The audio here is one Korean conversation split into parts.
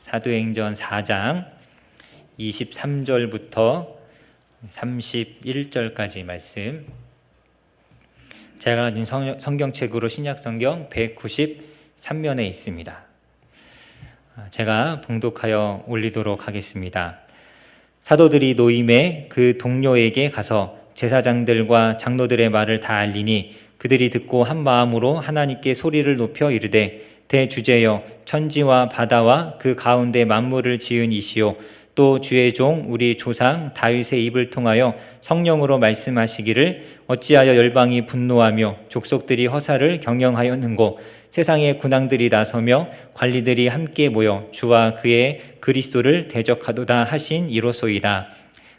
사도행전 4장 23절부터 31절까지 말씀. 제가 가진 성경책으로 신약성경 193면에 있습니다. 제가 봉독하여 올리도록 하겠습니다. 사도들이 노임에 그 동료에게 가서 제사장들과 장로들의 말을 다 알리니 그들이 듣고 한 마음으로 하나님께 소리를 높여 이르되 대주제여 천지와 바다와 그 가운데 만물을 지은 이시요 또 주의 종 우리 조상 다윗의 입을 통하여 성령으로 말씀하시기를 어찌하여 열방이 분노하며 족속들이 허사를 경영하였는고 세상의 군왕들이 나서며 관리들이 함께 모여 주와 그의 그리스도를 대적하도다 하신 이로소이다.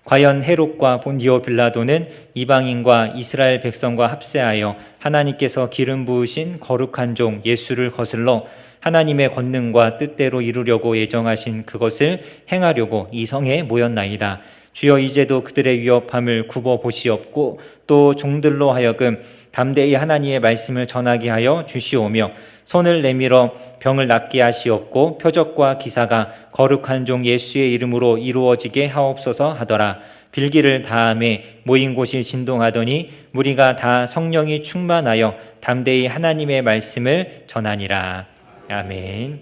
과연 헤롯과 본디오 빌라도는 이방인과 이스라엘 백성과 합세하여 하나님께서 기름 부으신 거룩한 종 예수를 거슬러 하나님의 권능과 뜻대로 이루려고 예정하신 그것을 행하려고 이 성에 모였나이다. 주여 이제도 그들의 위협함을 굽어 보시옵고 또 종들로 하여금 담대히 하나님의 말씀을 전하게 하여 주시오며 손을 내밀어 병을 낫게 하시옵고 표적과 기사가 거룩한 종 예수의 이름으로 이루어지게 하옵소서 하더라. 빌기를 다함에 모인 곳이 진동하더니 무리가 다 성령이 충만하여 담대히 하나님의 말씀을 전하니라. 아멘.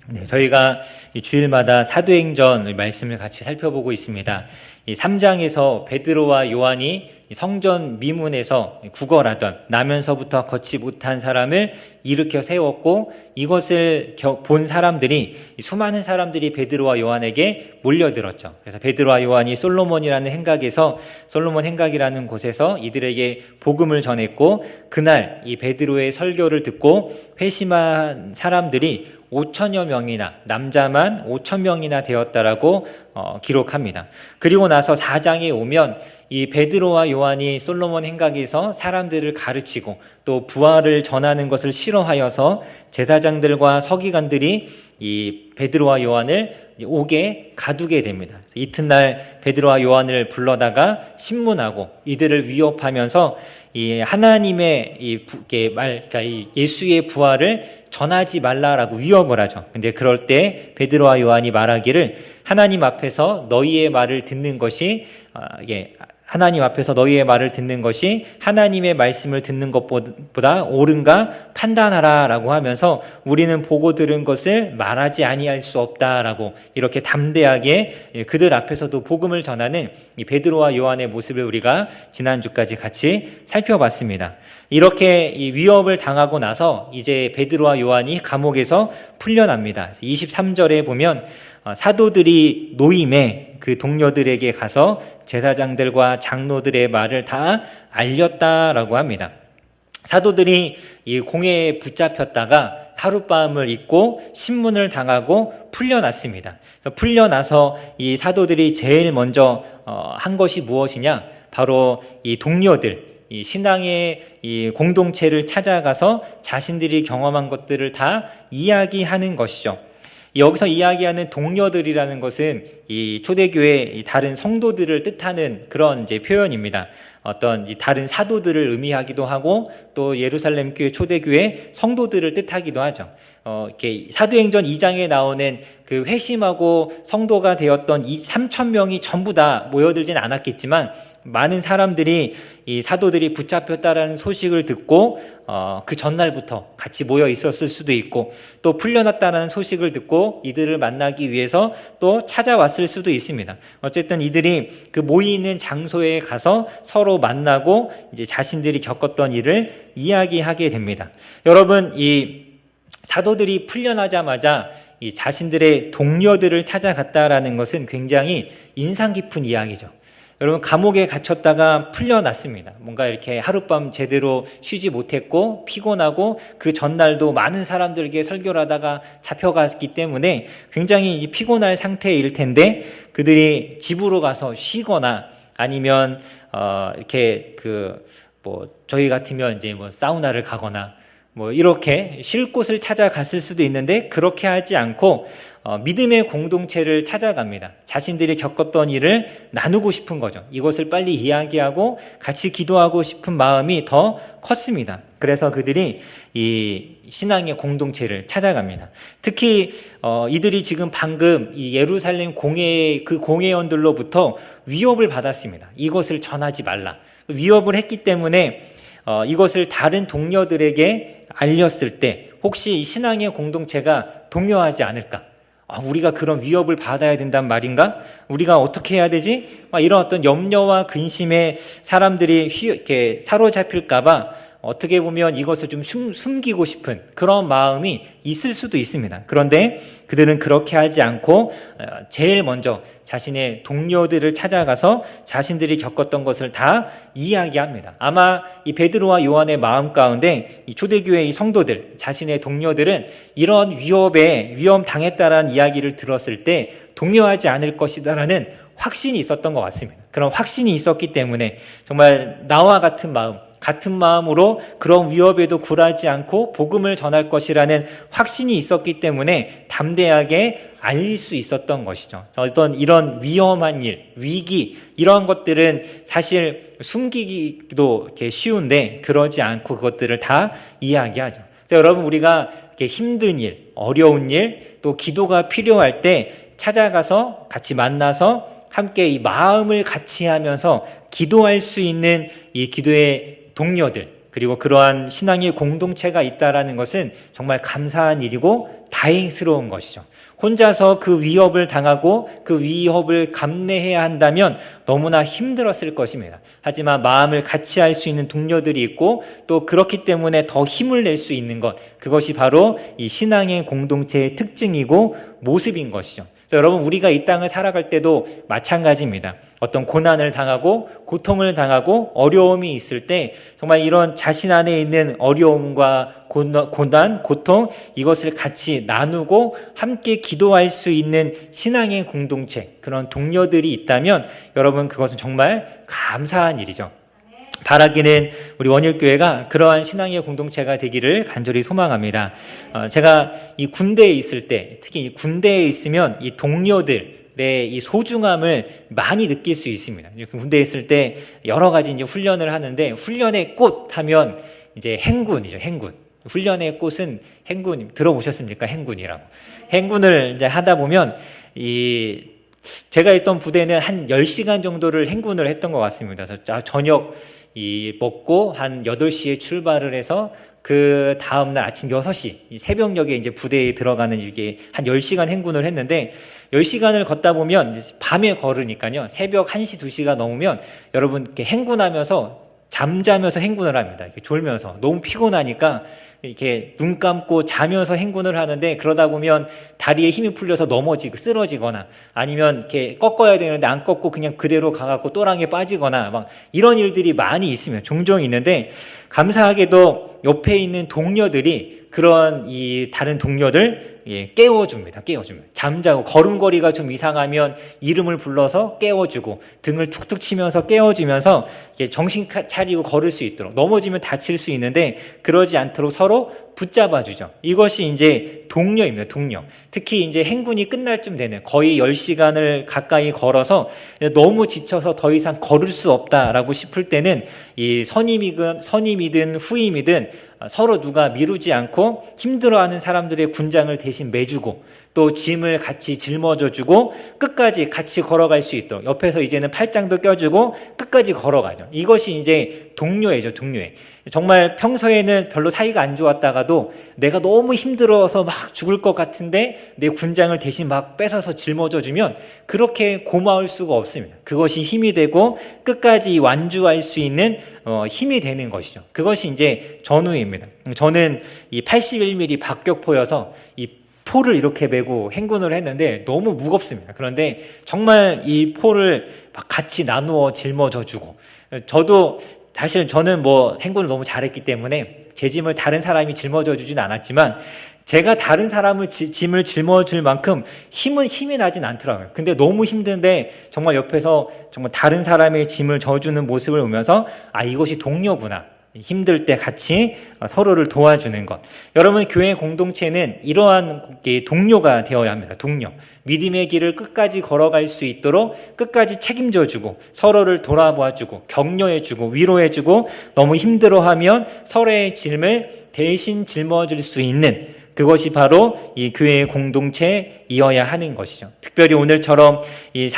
네, 저희가 주일마다 사도행전 말씀을 같이 살펴보고 있습니다. 이 3장에서 베드로와 요한이 성전 미문에서 구걸하던 나면서부터 걷지 못한 사람을 일으켜 세웠고 이것을 본 사람들이 수많은 사람들이 베드로와 요한에게 몰려들었죠. 그래서 베드로와 요한이 솔로몬이라는 행각에서 솔로몬 행각이라는 곳에서 이들에게 복음을 전했고 그날 이 베드로의 설교를 듣고 회심한 사람들이 5천여 명이나 남자만 5천 명이나 되었다라고 기록합니다. 그리고 나서 4장에 오면 이 베드로와 요한이 솔로몬 행각에서 사람들을 가르치고 또 부활을 전하는 것을 싫어하여서 제사장들과 서기관들이 이 베드로와 요한을 옥에 가두게 됩니다. 이튿날 베드로와 요한을 불러다가 신문하고 이들을 위협하면서 이 하나님의 그러니까 이 예수의 부활을 전하지 말라라고 위협을 하죠. 근데 그럴 때 베드로와 요한이 말하기를 하나님 앞에서 너희의 말을 듣는 것이 하나님 앞에서 너희의 말을 듣는 것이 하나님의 말씀을 듣는 것보다 옳은가 판단하라 라고 하면서 우리는 보고 들은 것을 말하지 아니할 수 없다라고 이렇게 담대하게 그들 앞에서도 복음을 전하는 이 베드로와 요한의 모습을 우리가 지난주까지 같이 살펴봤습니다. 이렇게 이 위협을 당하고 나서 이제 베드로와 요한이 감옥에서 풀려납니다. 23절에 보면 사도들이 노임에 그 동료들에게 가서 제사장들과 장로들의 말을 다 알렸다라고 합니다. 사도들이 이 공회에 붙잡혔다가 하룻밤을 잊고 신문을 당하고 풀려났습니다. 풀려나서 이 사도들이 제일 먼저 한 것이 무엇이냐? 바로 이 동료들, 이 신앙의 이 공동체를 찾아가서 자신들이 경험한 것들을 다 이야기하는 것이죠. 여기서 이야기하는 동료들이라는 것은 이 초대교회 다른 성도들을 뜻하는 그런 이제 표현입니다. 어떤 다른 사도들을 의미하기도 하고 또 예루살렘 교회 초대교회 성도들을 뜻하기도 하죠. 이렇게 사도행전 2장에 나오는 그 회심하고 성도가 되었던 이 3천 명이 전부 다 모여들진 않았겠지만 많은 사람들이 이 사도들이 붙잡혔다라는 소식을 듣고 그 전날부터 같이 모여 있었을 수도 있고 또 풀려났다는 소식을 듣고 이들을 만나기 위해서 또 찾아왔을 수도 있습니다. 어쨌든 이들이 그 모이는 장소에 가서 서로 만나고 이제 자신들이 겪었던 일을 이야기하게 됩니다. 여러분, 이 사도들이 풀려나자마자 이 자신들의 동료들을 찾아갔다라는 것은 굉장히 인상 깊은 이야기죠. 여러분, 감옥에 갇혔다가 풀려났습니다. 뭔가 이렇게 하룻밤 제대로 쉬지 못했고 피곤하고 그 전날도 많은 사람들에게 설교를 하다가 잡혀갔기 때문에 굉장히 피곤할 상태일 텐데 그들이 집으로 가서 쉬거나 아니면 이렇게 저희 같으면 이제 사우나를 가거나 이렇게 쉴 곳을 찾아갔을 수도 있는데 그렇게 하지 않고 믿음의 공동체를 찾아갑니다. 자신들이 겪었던 일을 나누고 싶은 거죠. 이것을 빨리 이야기하고 같이 기도하고 싶은 마음이 더 컸습니다. 그래서 그들이 이 신앙의 공동체를 찾아갑니다. 특히 이들이 지금 방금 이 예루살렘 그 공회원들로부터 위협을 받았습니다. 이것을 전하지 말라. 위협을 했기 때문에 이것을 다른 동료들에게 알렸을 때 혹시 이 신앙의 공동체가 동요하지 않을까? 우리가 그런 위협을 받아야 된단 말인가? 우리가 어떻게 해야 되지? 이런 어떤 염려와 근심에 사람들이 이렇게 사로잡힐까봐 어떻게 보면 이것을 좀 숨기고 싶은 그런 마음이 있을 수도 있습니다. 그런데 그들은 그렇게 하지 않고 제일 먼저 자신의 동료들을 찾아가서 자신들이 겪었던 것을 다 이야기합니다. 아마 이 베드로와 요한의 마음 가운데 이 초대교회 이 성도들, 자신의 동료들은 이런 위험 당했다라는 이야기를 들었을 때 동요하지 않을 것이다라는 확신이 있었던 것 같습니다. 그런 확신이 있었기 때문에 정말 나와 같은 마음으로 그런 위협에도 굴하지 않고 복음을 전할 것이라는 확신이 있었기 때문에 담대하게 알릴 수 있었던 것이죠. 어떤 이런 위험한 일, 위기 이런 것들은 사실 숨기기도 이렇게 쉬운데 그러지 않고 그것들을 다 이야기하죠. 여러분 우리가 이렇게 힘든 일, 어려운 일, 또 기도가 필요할 때 찾아가서 같이 만나서 함께 이 마음을 같이 하면서 기도할 수 있는 이 기도의 동료들 그리고 그러한 신앙의 공동체가 있다라는 것은 정말 감사한 일이고 다행스러운 것이죠. 혼자서 그 위협을 당하고 그 위협을 감내해야 한다면 너무나 힘들었을 것입니다. 하지만 마음을 같이 할 수 있는 동료들이 있고 또 그렇기 때문에 더 힘을 낼 수 있는 것, 그것이 바로 이 신앙의 공동체의 특징이고 모습인 것이죠. 여러분 우리가 이 땅을 살아갈 때도 마찬가지입니다. 어떤 고난을 당하고 고통을 당하고 어려움이 있을 때 정말 이런 자신 안에 있는 어려움과 고난, 고통 이것을 같이 나누고 함께 기도할 수 있는 신앙의 공동체 그런 동료들이 있다면 여러분 그것은 정말 감사한 일이죠. 바라기는 우리 원일교회가 그러한 신앙의 공동체가 되기를 간절히 소망합니다. 제가 이 군대에 있을 때 특히 이 군대에 있으면 이 동료들의 이 소중함을 많이 느낄 수 있습니다. 군대에 있을 때 여러 가지 이제 훈련을 하는데 훈련의 꽃 하면 이제 행군이죠. 행군. 훈련의 꽃은 행군 들어보셨습니까? 행군이라고. 행군을 이제 하다 보면 제가 있던 부대는 한 10시간 정도를 행군을 했던 것 같습니다. 저녁 먹고 한 8시에 출발을 해서 그 다음날 아침 6시 새벽녘에 이제 부대에 들어가는 이게 한 10시간 행군을 했는데 10시간을 걷다 보면 이제 밤에 걸으니까요. 새벽 1시, 2시가 넘으면 여러분 이렇게 행군하면서 잠자면서 행군을 합니다. 이렇게 졸면서 너무 피곤하니까 이렇게 눈 감고 자면서 행군을 하는데 그러다 보면 다리에 힘이 풀려서 쓰러지거나 아니면 이렇게 꺾어야 되는데 안 꺾고 그냥 그대로 가갖고 또랑에 빠지거나 막 이런 일들이 많이 있습니다. 종종 있는데 감사하게도 옆에 있는 동료들이 그런 다른 동료들 깨워줍니다. 잠자고 걸음걸이가 좀 이상하면 이름을 불러서 깨워주고 등을 툭툭 치면서 깨워주면서 정신 차리고 걸을 수 있도록 넘어지면 다칠 수 있는데 그러지 않도록 서로 붙잡아주죠. 이것이 이제 동료입니다. 동료. 특히 이제 행군이 끝날 쯤 되는 거의 10시간을 가까이 걸어서 너무 지쳐서 더 이상 걸을 수 없다라고 싶을 때는 이 선임이든 후임이든 서로 누가 미루지 않고 힘들어하는 사람들의 군장을 대신 매주고 또 짐을 같이 짊어져주고 끝까지 같이 걸어갈 수 있도록 옆에서 이제는 팔짱도 껴주고 끝까지 걸어가죠. 이것이 이제 동료애죠. 동료애. 정말 평소에는 별로 사이가 안 좋았다가도 내가 너무 힘들어서 막 죽을 것 같은데 내 군장을 대신 막 뺏어서 짊어져주면 그렇게 고마울 수가 없습니다. 그것이 힘이 되고 끝까지 완주할 수 있는 힘이 되는 것이죠. 그것이 이제 전우입니다. 저는 이 81mm 박격포여서 이 포를 이렇게 메고 행군을 했는데 너무 무겁습니다. 그런데 정말 이 포를 막 같이 나누어 짊어져주고 사실 저는 행군을 너무 잘했기 때문에 제 짐을 다른 사람이 짊어져 주진 않았지만 제가 다른 사람을 짐을 짊어질 만큼 힘이 나진 않더라고요. 근데 너무 힘든데 정말 옆에서 정말 다른 사람의 짐을 져주는 모습을 보면서 이것이 동료구나. 힘들 때 같이 서로를 도와주는 것. 여러분, 교회 공동체는 이러한 동료가 되어야 합니다. 동료. 믿음의 길을 끝까지 걸어갈 수 있도록 끝까지 책임져주고 서로를 돌아봐주고 격려해주고 위로해주고 너무 힘들어하면 서로의 짐을 대신 짊어질 수 있는, 그것이 바로 이 교회의 공동체이어야 하는 것이죠. 특별히 오늘처럼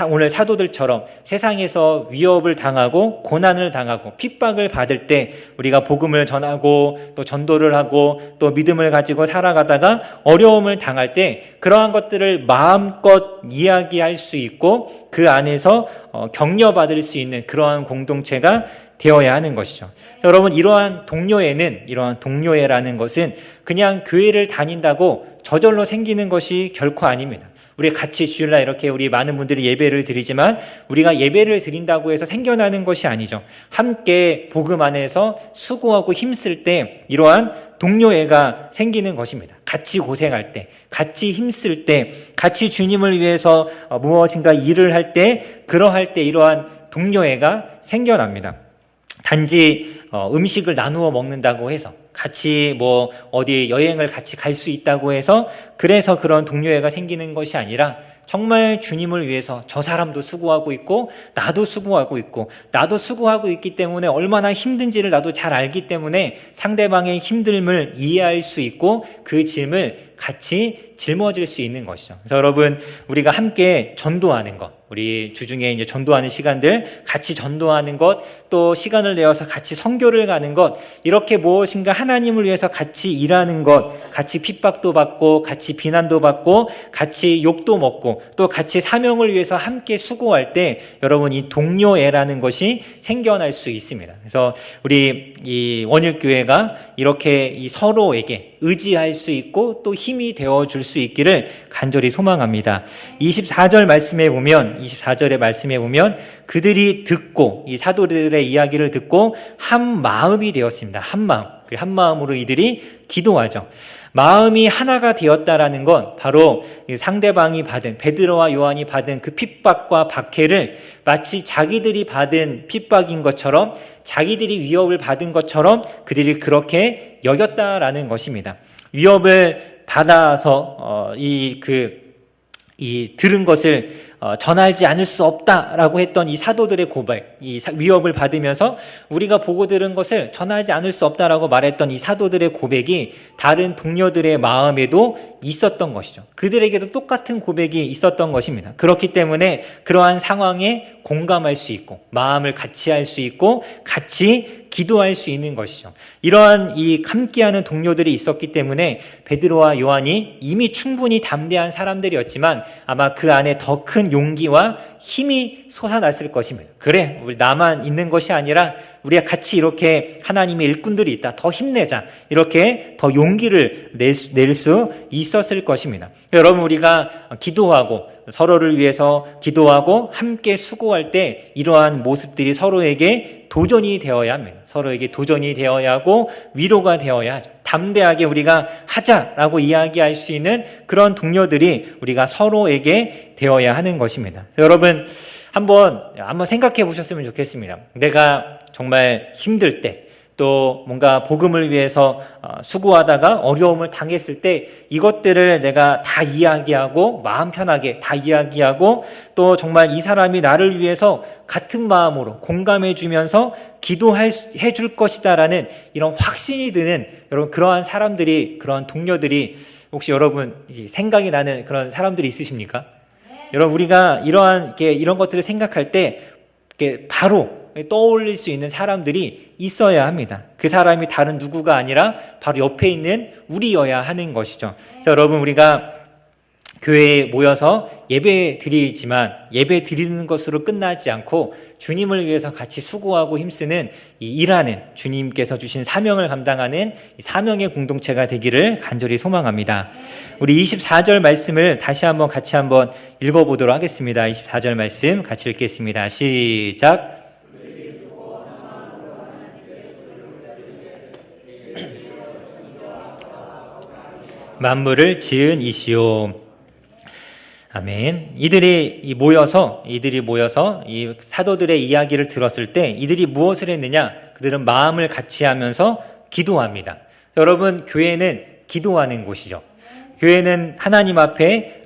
오늘 사도들처럼 세상에서 위협을 당하고 고난을 당하고 핍박을 받을 때 우리가 복음을 전하고 또 전도를 하고 또 믿음을 가지고 살아가다가 어려움을 당할 때 그러한 것들을 마음껏 이야기할 수 있고 그 안에서 격려받을 수 있는 그러한 공동체가 되어야 하는 것이죠. 여러분, 이러한 동료애라는 것은 그냥 교회를 다닌다고 저절로 생기는 것이 결코 아닙니다. 우리 같이 주일날 이렇게 우리 많은 분들이 예배를 드리지만 우리가 예배를 드린다고 해서 생겨나는 것이 아니죠. 함께 복음 안에서 수고하고 힘쓸 때 이러한 동료애가 생기는 것입니다. 같이 고생할 때, 같이 힘쓸 때, 같이 주님을 위해서 무엇인가 일을 할 때, 그러할 때 이러한 동료애가 생겨납니다. 단지 음식을 나누어 먹는다고 해서 같이 어디 여행을 같이 갈 수 있다고 해서 그래서 그런 동료애가 생기는 것이 아니라 정말 주님을 위해서 저 사람도 수고하고 있고 나도 수고하고 있고 나도 수고하고 있기 때문에 얼마나 힘든지를 나도 잘 알기 때문에 상대방의 힘듦을 이해할 수 있고 그 짐을 같이 짊어질 수 있는 것이죠. 그래서 여러분, 우리가 함께 전도하는 것, 우리 주중에 이제 전도하는 시간들 같이 전도하는 것, 또 시간을 내어서 같이 선교를 가는 것, 이렇게 무엇인가 하나님을 위해서 같이 일하는 것, 같이 핍박도 받고 같이 비난도 받고 같이 욕도 먹고 또 같이 사명을 위해서 함께 수고할 때 여러분, 이 동료애라는 것이 생겨날 수 있습니다. 그래서 우리 이 원일교회가 이렇게 이 서로에게 의지할 수 있고 또 힘이 되어줄 수 있기를 간절히 소망합니다. 24절의 말씀에 보면 그들이 듣고 이 사도들의 이야기를 듣고 한 마음이 되었습니다. 한 마음. 그 한 마음으로 이들이 기도하죠. 마음이 하나가 되었다라는 건 바로 상대방이 받은, 베드로와 요한이 받은 그 핍박과 박해를 마치 자기들이 받은 핍박인 것처럼, 자기들이 위협을 받은 것처럼 그들이 그렇게 여겼다라는 것입니다. 위협을 받아서 들은 것을 전하지 않을 수 없다라고 했던 이 사도들의 고백, 위협을 받으면서 우리가 보고 들은 것을 전하지 않을 수 없다라고 말했던 이 사도들의 고백이 다른 동료들의 마음에도 있었던 것이죠. 그들에게도 똑같은 고백이 있었던 것입니다. 그렇기 때문에 그러한 상황에 공감할 수 있고 마음을 같이 할 수 있고 같이 기도할 수 있는 것이죠. 이러한 이 함께하는 동료들이 있었기 때문에 베드로와 요한이 이미 충분히 담대한 사람들이었지만 아마 그 안에 더 큰 용기와 힘이 솟아났을 것입니다. 그래, 우리 나만 있는 것이 아니라 우리가 같이 이렇게 하나님의 일꾼들이 있다. 더 힘내자. 이렇게 더 용기를 낼 수 있었을 것입니다. 여러분, 우리가 기도하고 서로를 위해서 기도하고 함께 수고할 때 이러한 모습들이 서로에게 도전이 되어야 합니다. 서로에게 도전이 되어야 하고 위로가 되어야 하죠. 담대하게 우리가 하자라고 이야기할 수 있는 그런 동료들이 우리가 서로에게 되어야 하는 것입니다. 여러분, 한번 생각해 보셨으면 좋겠습니다. 내가 정말 힘들 때, 또 뭔가 복음을 위해서 수고하다가 어려움을 당했을 때 이것들을 내가 다 이야기하고 마음 편하게 다 이야기하고 또 정말 이 사람이 나를 위해서 같은 마음으로 공감해 주면서 기도해 줄 것이다라는 이런 확신이 드는 여러분, 그러한 사람들이, 그러한 동료들이 혹시 여러분 생각이 나는 그런 사람들이 있으십니까? 여러분, 우리가 이런 것들을 생각할 때 바로 떠올릴 수 있는 사람들이 있어야 합니다. 그 사람이 다른 누구가 아니라 바로 옆에 있는 우리여야 하는 것이죠. 자, 여러분, 우리가 교회에 모여서 예배 드리지만 예배 드리는 것으로 끝나지 않고 주님을 위해서 같이 수고하고 힘쓰는 일하는 주님께서 주신 사명을 감당하는 사명의 공동체가 되기를 간절히 소망합니다. 우리 24절 말씀을 다시 한번 같이 한번 읽어보도록 하겠습니다. 24절 말씀 같이 읽겠습니다. 시작. 만물을 지은 이시오. 아멘. 이들이 모여서 이 사도들의 이야기를 들었을 때 이들이 무엇을 했느냐? 그들은 마음을 같이 하면서 기도합니다. 여러분, 교회는 기도하는 곳이죠. 교회는 하나님 앞에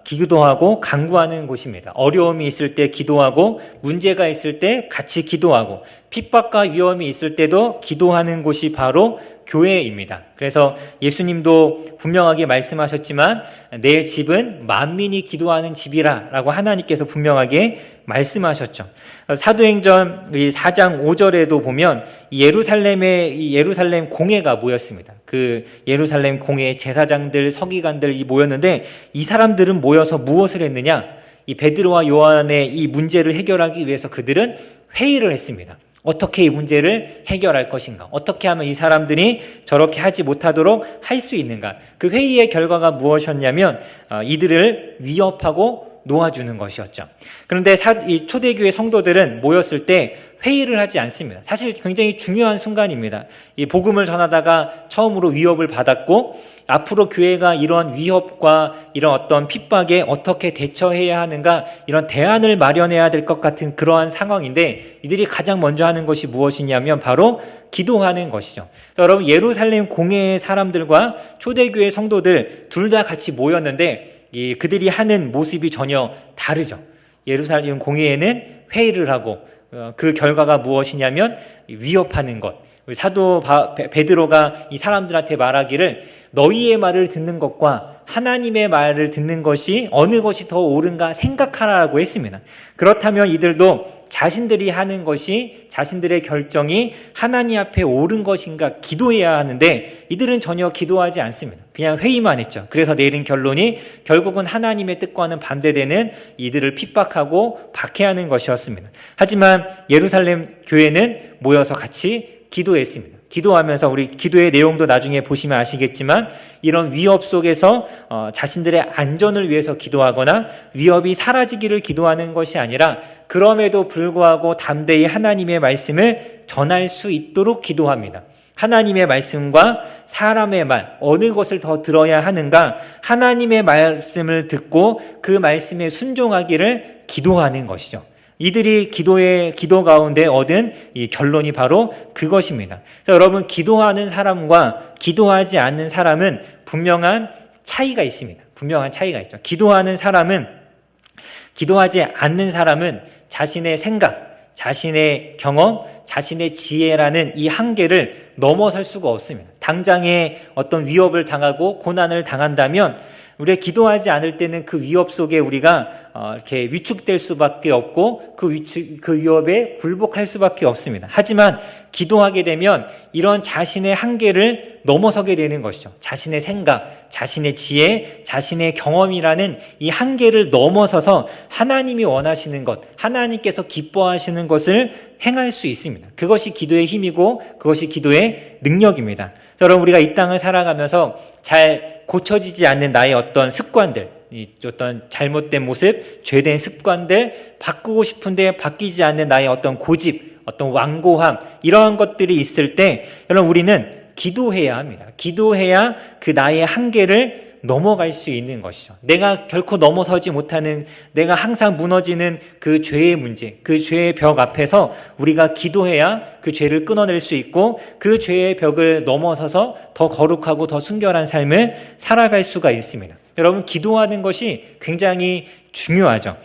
기도하고 간구하는 곳입니다. 어려움이 있을 때 기도하고, 문제가 있을 때 같이 기도하고, 핍박과 위험이 있을 때도 기도하는 곳이 바로 교회입니다. 그래서 예수님도 분명하게 말씀하셨지만 내 집은 만민이 기도하는 집이라 라고 하나님께서 분명하게 말씀하셨죠. 사도행전 4장 5절에도 보면 예루살렘 공회가 모였습니다. 그 예루살렘 공회 제사장들, 서기관들이 모였는데 이 사람들은 모여서 무엇을 했느냐? 이 베드로와 요한의 이 문제를 해결하기 위해서 그들은 회의를 했습니다. 어떻게 이 문제를 해결할 것인가? 어떻게 하면 이 사람들이 저렇게 하지 못하도록 할 수 있는가? 그 회의의 결과가 무엇이었냐면 이들을 위협하고 놓아주는 것이었죠. 그런데 이 초대교회 성도들은 모였을 때 회의를 하지 않습니다. 사실 굉장히 중요한 순간입니다. 이 복음을 전하다가 처음으로 위협을 받았고, 앞으로 교회가 이런 위협과 이런 어떤 핍박에 어떻게 대처해야 하는가, 이런 대안을 마련해야 될 것 같은 그러한 상황인데, 이들이 가장 먼저 하는 것이 무엇이냐면 바로 기도하는 것이죠. 여러분, 예루살렘 공회의 사람들과 초대교회 성도들 둘 다 같이 모였는데 그들이 하는 모습이 전혀 다르죠. 예루살렘 공회에는 회의를 하고, 그 결과가 무엇이냐면 위협하는 것. 사도 베드로가 이 사람들한테 말하기를 너희의 말을 듣는 것과 하나님의 말을 듣는 것이 어느 것이 더 옳은가 생각하라고 했습니다. 그렇다면 이들도 자신들이 하는 것이, 자신들의 결정이 하나님 앞에 옳은 것인가 기도해야 하는데 이들은 전혀 기도하지 않습니다. 그냥 회의만 했죠. 그래서 내린 결론이 결국은 하나님의 뜻과는 반대되는 이들을 핍박하고 박해하는 것이었습니다. 하지만 예루살렘 교회는 모여서 같이 기도했습니다. 기도하면서, 우리 기도의 내용도 나중에 보시면 아시겠지만, 이런 위협 속에서 자신들의 안전을 위해서 기도하거나 위협이 사라지기를 기도하는 것이 아니라 그럼에도 불구하고 담대히 하나님의 말씀을 전할 수 있도록 기도합니다. 하나님의 말씀과 사람의 말, 어느 것을 더 들어야 하는가? 하나님의 말씀을 듣고 그 말씀에 순종하기를 기도하는 것이죠. 이들이 기도 가운데 얻은 이 결론이 바로 그것입니다. 여러분, 기도하는 사람과 기도하지 않는 사람은 분명한 차이가 있습니다. 분명한 차이가 있죠. 기도하지 않는 사람은 자신의 생각, 자신의 경험, 자신의 지혜라는 이 한계를 넘어설 수가 없습니다. 당장에 어떤 위협을 당하고 고난을 당한다면 우리가 기도하지 않을 때는 그 위협 속에 우리가 이렇게 위축될 수밖에 없고 그 위협에 굴복할 수밖에 없습니다. 하지만 기도하게 되면 이런 자신의 한계를 넘어서게 되는 것이죠. 자신의 생각, 자신의 지혜, 자신의 경험이라는 이 한계를 넘어서서 하나님이 원하시는 것, 하나님께서 기뻐하시는 것을 행할 수 있습니다. 그것이 기도의 힘이고 그것이 기도의 능력입니다. 여러분, 우리가 이 땅을 살아가면서 잘 고쳐지지 않는 나의 어떤 습관들, 어떤 잘못된 모습, 죄된 습관들, 바꾸고 싶은데 바뀌지 않는 나의 어떤 고집, 어떤 완고함, 이러한 것들이 있을 때 여러분, 우리는 기도해야 합니다. 기도해야 그 나의 한계를 넘어갈 수 있는 것이죠. 내가 결코 넘어서지 못하는, 내가 항상 무너지는 그 죄의 문제, 그 죄의 벽 앞에서 우리가 기도해야 그 죄를 끊어낼 수 있고 그 죄의 벽을 넘어서서 더 거룩하고 더 순결한 삶을 살아갈 수가 있습니다. 여러분, 기도하는 것이 굉장히 중요하죠.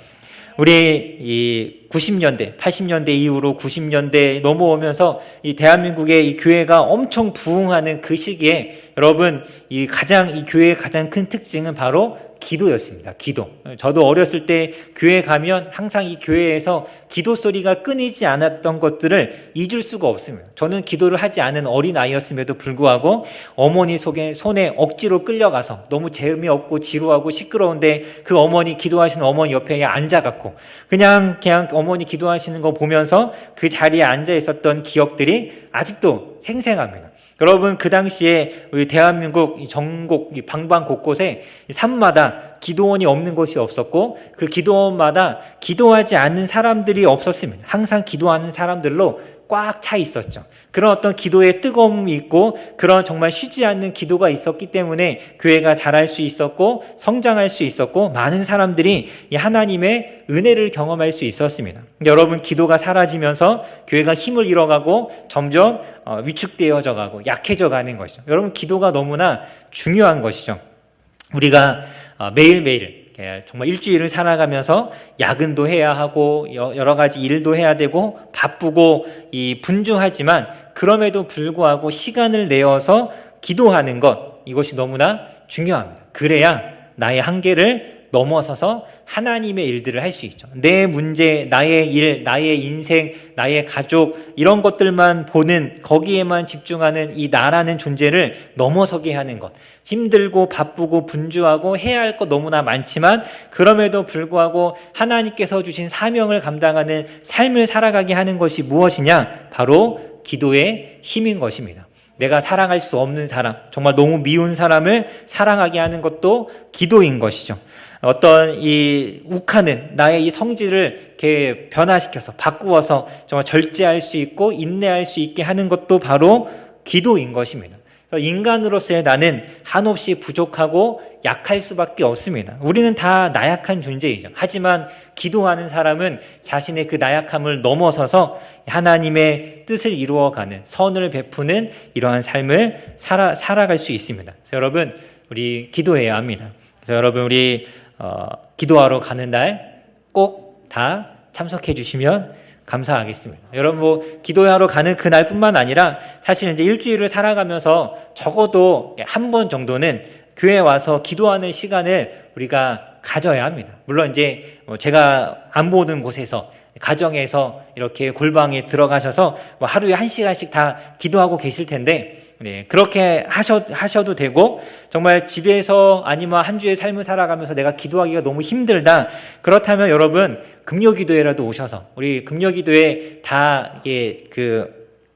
우리 이 90년대, 80년대 이후로 90년대 넘어오면서 이 대한민국의 이 교회가 엄청 부흥하는 그 시기에 여러분, 이 교회의 가장 큰 특징은 바로 기도였습니다. 기도. 저도 어렸을 때 교회 가면 항상 이 교회에서 기도 소리가 끊이지 않았던 것들을 잊을 수가 없습니다. 저는 기도를 하지 않은 어린아이였음에도 불구하고 어머니 손에 억지로 끌려가서 너무 재미없고 지루하고 시끄러운데 그 어머니, 기도하시는 어머니 옆에 앉아갖고 그냥 어머니 기도하시는 거 보면서 그 자리에 앉아 있었던 기억들이 아직도 생생합니다. 여러분, 그 당시에 우리 대한민국 전국 방방 곳곳에 산마다 기도원이 없는 곳이 없었고 그 기도원마다 기도하지 않는 사람들이 없었습니다. 항상 기도하는 사람들로 꽉 차 있었죠. 그런 어떤 기도의 뜨거움이 있고 그런 정말 쉬지 않는 기도가 있었기 때문에 교회가 자랄 수 있었고 성장할 수 있었고 많은 사람들이 이 하나님의 은혜를 경험할 수 있었습니다. 여러분, 기도가 사라지면서 교회가 힘을 잃어가고 점점 위축되어져 가고 약해져 가는 것이죠. 여러분, 기도가 너무나 중요한 것이죠. 우리가 매일매일 정말 일주일을 살아가면서 야근도 해야 하고 여러 가지 일도 해야 되고 바쁘고 분주하지만 그럼에도 불구하고 시간을 내어서 기도하는 것, 이것이 너무나 중요합니다. 그래야 나의 한계를 넘어서서 하나님의 일들을 할 수 있죠. 내 문제, 나의 일, 나의 인생, 나의 가족, 이런 것들만 보는, 거기에만 집중하는 이 나라는 존재를 넘어서게 하는 것. 힘들고 바쁘고 분주하고 해야 할 것 너무나 많지만 그럼에도 불구하고 하나님께서 주신 사명을 감당하는 삶을 살아가게 하는 것이 무엇이냐? 바로 기도의 힘인 것입니다. 내가 사랑할 수 없는 사람, 정말 너무 미운 사람을 사랑하게 하는 것도 기도인 것이죠. 어떤 이 욱하는 나의 이 성질을 이렇게 변화시켜서 바꾸어서 정말 절제할 수 있고 인내할 수 있게 하는 것도 바로 기도인 것입니다. 그래서 인간으로서의 나는 한없이 부족하고 약할 수밖에 없습니다. 우리는 다 나약한 존재이죠. 하지만 기도하는 사람은 자신의 그 나약함을 넘어서서 하나님의 뜻을 이루어가는, 선을 베푸는 이러한 삶을 살아갈 수 있습니다. 그래서 여러분, 우리 기도해야 합니다. 그래서 여러분, 우리 기도하러 가는 날 꼭 다 참석해 주시면 감사하겠습니다. 여러분, 기도하러 가는 그날뿐만 아니라 사실 이제 일주일을 살아가면서 적어도 한 번 정도는 교회에 와서 기도하는 시간을 우리가 가져야 합니다. 물론 이제 제가 안 보는 곳에서, 가정에서 이렇게 골방에 들어가셔서 하루에 1시간씩 다 기도하고 계실 텐데, 네, 그렇게 하셔도 되고, 정말 집에서 아니면 한 주의 삶을 살아가면서 내가 기도하기가 너무 힘들다. 그렇다면 여러분, 금요기도회라도 오셔서, 우리 금요기도회 다 이게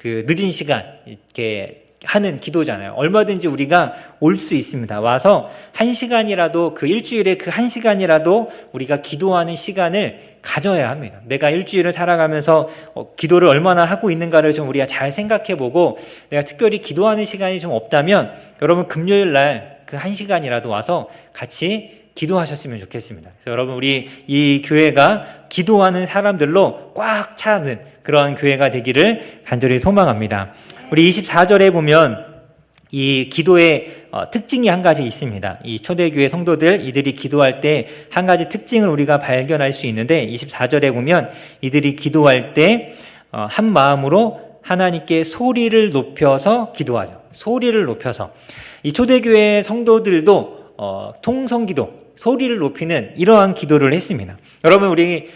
늦은 시간 이렇게 하는 기도잖아요. 얼마든지 우리가 올 수 있습니다. 와서 1시간이라도, 그 일주일에 그 1시간이라도 우리가 기도하는 시간을 가져야 합니다. 내가 일주일을 살아가면서 기도를 얼마나 하고 있는가를 좀 우리가 잘 생각해보고, 내가 특별히 기도하는 시간이 좀 없다면 여러분, 금요일 날 그 1시간이라도 와서 같이 기도하셨으면 좋겠습니다. 그래서 여러분, 우리 이 교회가 기도하는 사람들로 꽉 차는 그러한 교회가 되기를 간절히 소망합니다. 우리 24절에 보면 이 기도의 특징이 한 가지 있습니다. 이 초대교회 성도들, 이들이 기도할 때 한 가지 특징을 우리가 발견할 수 있는데, 24절에 보면 이들이 기도할 때 한 마음으로 하나님께 소리를 높여서 기도하죠. 소리를 높여서. 이 초대교회 성도들도 통성기도, 소리를 높이는 이러한 기도를 했습니다. 여러분, 우리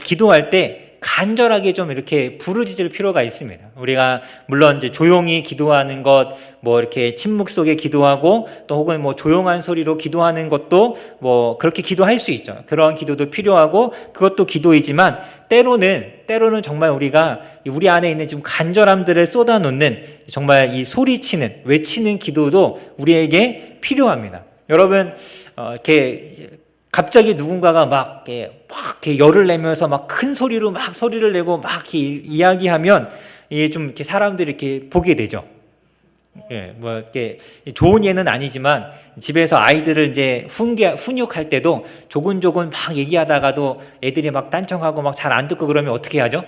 기도할 때 간절하게 좀 이렇게 부르짖을 필요가 있습니다. 우리가 물론 이제 조용히 기도하는 것, 이렇게 침묵 속에 기도하고 또 혹은 조용한 소리로 기도하는 것도 그렇게 기도할 수 있죠. 그런 기도도 필요하고 그것도 기도이지만 때로는 정말 우리가 우리 안에 있는 좀 간절함들을 쏟아놓는 정말 이 소리치는, 외치는 기도도 우리에게 필요합니다. 여러분, 이렇게 갑자기 누군가가 막 이렇게 열을 내면서 막 큰 소리로 막 소리를 내고 막 이렇게 이야기하면 이게 좀 이렇게 사람들이 이렇게 보게 되죠. 예, 이렇게 좋은 예는 아니지만 집에서 아이들을 이제 훈육할 때도 조곤조곤 막 얘기하다가도 애들이 막 딴청하고 막 잘 안 듣고 그러면 어떻게 하죠?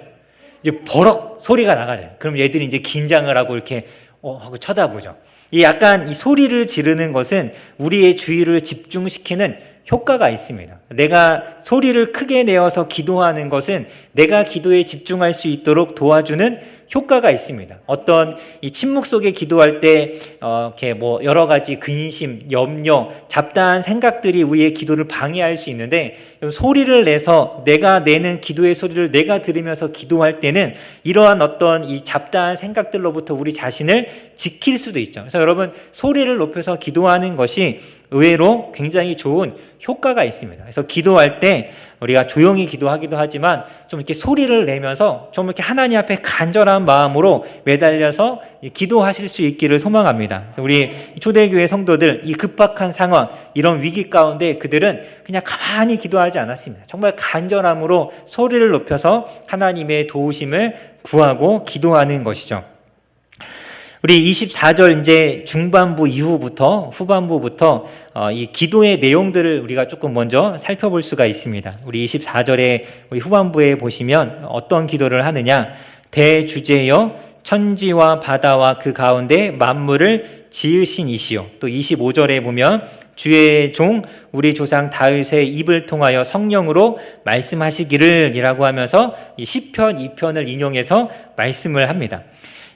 이제 버럭 소리가 나가죠. 그럼 얘들이 이제 긴장을 하고 이렇게 하고 쳐다보죠. 약간 이 소리를 지르는 것은 우리의 주의를 집중시키는 효과가 있습니다. 내가 소리를 크게 내어서 기도하는 것은 내가 기도에 집중할 수 있도록 도와주는 효과가 있습니다. 어떤 이 침묵 속에 기도할 때 이렇게 여러 가지 근심, 염려, 잡다한 생각들이 우리의 기도를 방해할 수 있는데, 소리를 내서 내가 내는 기도의 소리를 내가 들으면서 기도할 때는 이러한 어떤 이 잡다한 생각들로부터 우리 자신을 지킬 수도 있죠. 그래서 여러분, 소리를 높여서 기도하는 것이 의외로 굉장히 좋은 효과가 있습니다. 그래서 그래서 기도할 때 우리가 조용히 기도하기도 하지만 좀 이렇게 소리를 내면서 좀 이렇게 하나님 앞에 간절한 마음으로 매달려서 기도하실 수 있기를 소망합니다. 그래서 우리 초대교회 성도들 이 급박한 상황, 이런 위기 가운데 그들은 그냥 가만히 기도하지 않았습니다. 정말 간절함으로 소리를 높여서 하나님의 도우심을 구하고 기도하는 것이죠. 우리 24절 이제 중반부 이후부터 후반부부터 이 기도의 내용들을 우리가 조금 먼저 살펴볼 수가 있습니다. 우리 24절에 우리 후반부에 보시면 어떤 기도를 하느냐? 대주제여 천지와 바다와 그 가운데 만물을 지으신 이시요. 또 25절에 보면 주의 종 우리 조상 다윗의 입을 통하여 성령으로 말씀하시기를 이라고 하면서 이 시편 2편을 인용해서 말씀을 합니다.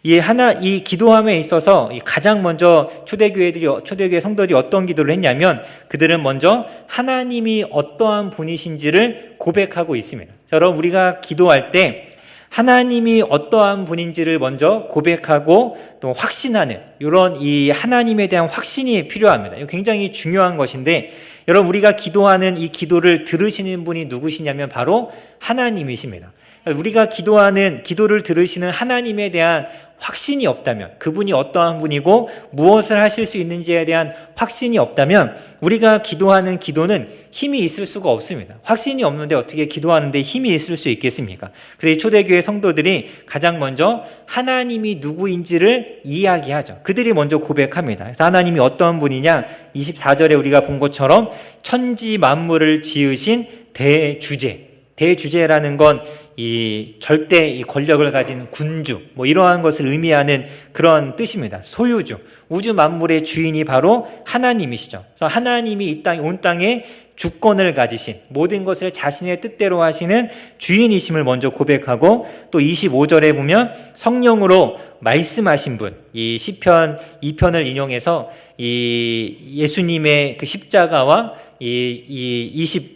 이 기도함에 있어서 가장 먼저 초대교회 성도들이 어떤 기도를 했냐면 그들은 먼저 하나님이 어떠한 분이신지를 고백하고 있습니다. 여러분, 우리가 기도할 때 하나님이 어떠한 분인지를 먼저 고백하고 또 확신하는 이런 이 하나님에 대한 확신이 필요합니다. 이거 굉장히 중요한 것인데 여러분, 우리가 기도하는 이 기도를 들으시는 분이 누구시냐면 바로 하나님이십니다. 우리가 기도를 들으시는 하나님에 대한 확신이 없다면, 그분이 어떠한 분이고 무엇을 하실 수 있는지에 대한 확신이 없다면 우리가 기도하는 기도는 힘이 있을 수가 없습니다. 확신이 없는데 어떻게 기도하는데 힘이 있을 수 있겠습니까? 그래서 초대교회 성도들이 가장 먼저 하나님이 누구인지를 이야기하죠. 그들이 먼저 고백합니다. 그래서 하나님이 어떠한 분이냐? 24절에 우리가 본 것처럼 천지 만물을 지으신 대주제라는 건 이 절대 이 권력을 가진 군주, 이러한 것을 의미하는 그런 뜻입니다. 소유주, 우주 만물의 주인이 바로 하나님이시죠. 그래서 하나님이 온 땅에 주권을 가지신 모든 것을 자신의 뜻대로 하시는 주인이심을 먼저 고백하고 또 25절에 보면 성령으로 말씀하신 분, 이 시편 2편을 인용해서 이 예수님의 그 십자가와 이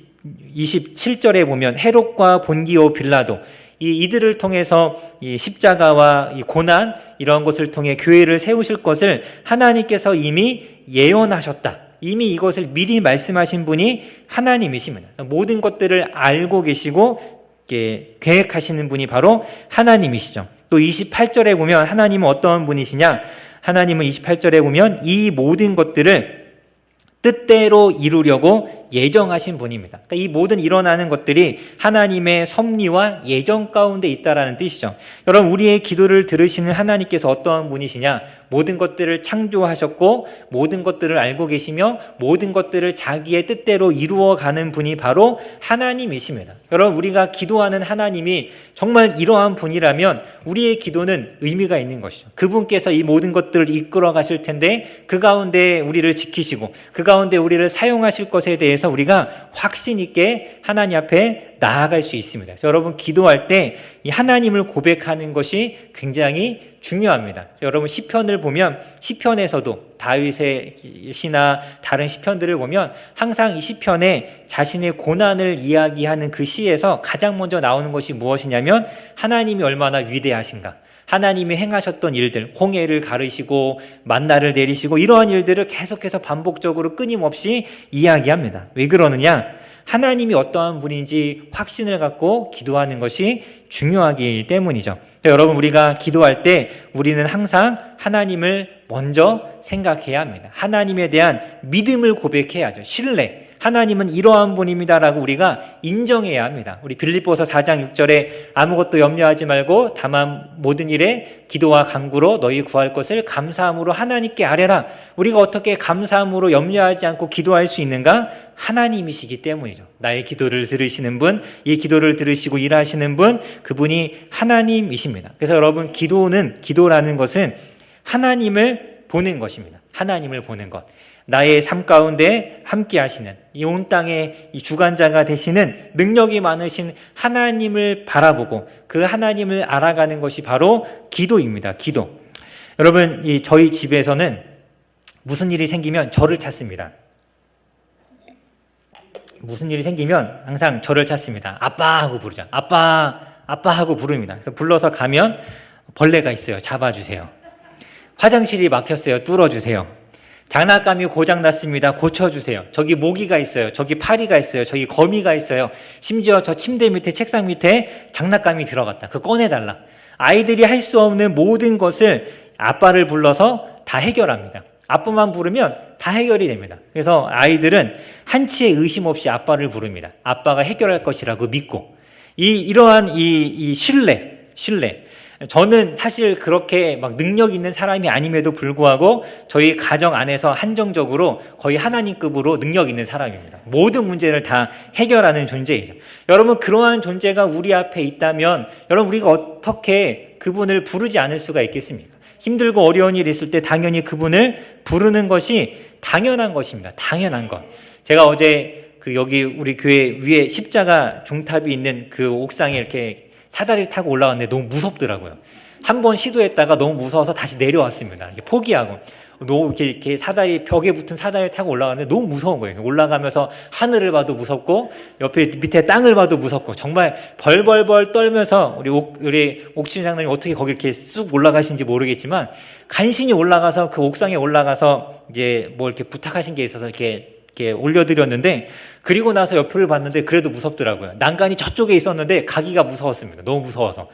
27절에 보면 헤롯과 본기오 빌라도 이들을 통해서 이 십자가와 이 고난 이런 것을 통해 교회를 세우실 것을 하나님께서 이미 예언하셨다. 이미 이것을 미리 말씀하신 분이 하나님이십니다. 모든 것들을 알고 계시고 계획하시는 분이 바로 하나님이시죠. 또 28절에 보면 하나님은 어떠한 분이시냐? 하나님은 28절에 보면 이 모든 것들을 뜻대로 이루려고 예정하신 분입니다. 그러니까 이 모든 일어나는 것들이 하나님의 섭리와 예정 가운데 있다라는 뜻이죠. 여러분, 우리의 기도를 들으시는 하나님께서 어떠한 분이시냐? 모든 것들을 창조하셨고 모든 것들을 알고 계시며 모든 것들을 자기의 뜻대로 이루어가는 분이 바로 하나님이십니다. 여러분, 우리가 기도하는 하나님이 정말 이러한 분이라면 우리의 기도는 의미가 있는 것이죠. 그분께서 이 모든 것들을 이끌어 가실 텐데 그 가운데 우리를 지키시고 그 가운데 우리를 사용하실 것에 대해서 우리가 확신 있게 하나님 앞에 나아갈 수 있습니다. 그래서 여러분, 기도할 때 이 하나님을 고백하는 것이 굉장히 중요합니다. 여러분, 시편을 보면 시편에서도 다윗의 시나 다른 시편들을 보면 항상 이 시편에 자신의 고난을 이야기하는 그 시에서 가장 먼저 나오는 것이 무엇이냐면 하나님이 얼마나 위대하신가, 하나님이 행하셨던 일들, 홍해를 가르시고 만나를 내리시고 이러한 일들을 계속해서 반복적으로 끊임없이 이야기합니다. 왜 그러느냐? 하나님이 어떠한 분인지 확신을 갖고 기도하는 것이 중요하기 때문이죠. 여러분, 우리가 기도할 때 우리는 항상 하나님을 먼저 생각해야 합니다. 하나님에 대한 믿음을 고백해야죠. 신뢰. 하나님은 이러한 분입니다라고 우리가 인정해야 합니다. 우리 빌립보서 4장 6절에 아무것도 염려하지 말고 다만 모든 일에 기도와 간구로 너희 구할 것을 감사함으로 하나님께 아뢰라. 우리가 어떻게 감사함으로 염려하지 않고 기도할 수 있는가? 하나님이시기 때문이죠. 나의 기도를 들으시는 분, 이 기도를 들으시고 일하시는 분, 그분이 하나님이십니다. 그래서 여러분, 기도라는 것은 하나님을 보는 것입니다. 하나님을 보는 것. 나의 삶 가운데 함께 하시는 이 온 땅의 이 주관자가 되시는 능력이 많으신 하나님을 바라보고 그 하나님을 알아가는 것이 바로 기도입니다. 기도. 여러분, 저희 집에서는 무슨 일이 생기면 저를 찾습니다. 무슨 일이 생기면 항상 저를 찾습니다. 아빠 하고 부르죠. 아빠 하고 부릅니다. 그래서 불러서 가면 벌레가 있어요. 잡아주세요. 화장실이 막혔어요. 뚫어주세요. 장난감이 고장났습니다. 고쳐주세요. 저기 모기가 있어요. 저기 파리가 있어요. 저기 거미가 있어요. 심지어 저 침대 밑에 책상 밑에 장난감이 들어갔다. 그거 꺼내달라. 아이들이 할 수 없는 모든 것을 아빠를 불러서 다 해결합니다. 아빠만 부르면 다 해결이 됩니다. 그래서 아이들은 한치의 의심 없이 아빠를 부릅니다. 아빠가 해결할 것이라고 믿고. 이러한 신뢰. 저는 사실 그렇게 막 능력 있는 사람이 아님에도 불구하고 저희 가정 안에서 한정적으로 거의 하나님급으로 능력 있는 사람입니다. 모든 문제를 다 해결하는 존재이죠. 여러분, 그러한 존재가 우리 앞에 있다면 여러분, 우리가 어떻게 그분을 부르지 않을 수가 있겠습니까? 힘들고 어려운 일이 있을 때 당연히 그분을 부르는 것이 당연한 것입니다. 당연한 것. 제가 어제 여기 우리 교회 위에 십자가 종탑이 있는 그 옥상에 이렇게 사다리를 타고 올라갔는데 너무 무섭더라고요. 한 번 시도했다가 너무 무서워서 다시 내려왔습니다. 이렇게 포기하고. 너무 이렇게 벽에 붙은 사다리를 타고 올라가는데 너무 무서운 거예요. 올라가면서 하늘을 봐도 무섭고, 밑에 땅을 봐도 무섭고, 정말 벌벌벌 떨면서 우리 옥신 장로님 어떻게 거기 이렇게 쑥 올라가신지 모르겠지만, 간신히 올라가서 그 옥상에 올라가서 이제 뭐 이렇게 부탁하신 게 있어서 이렇게 올려드렸는데, 그리고 나서 옆을 봤는데 그래도 무섭더라고요. 난간이 저쪽에 있었는데 가기가 무서웠습니다. 너무 무서워서.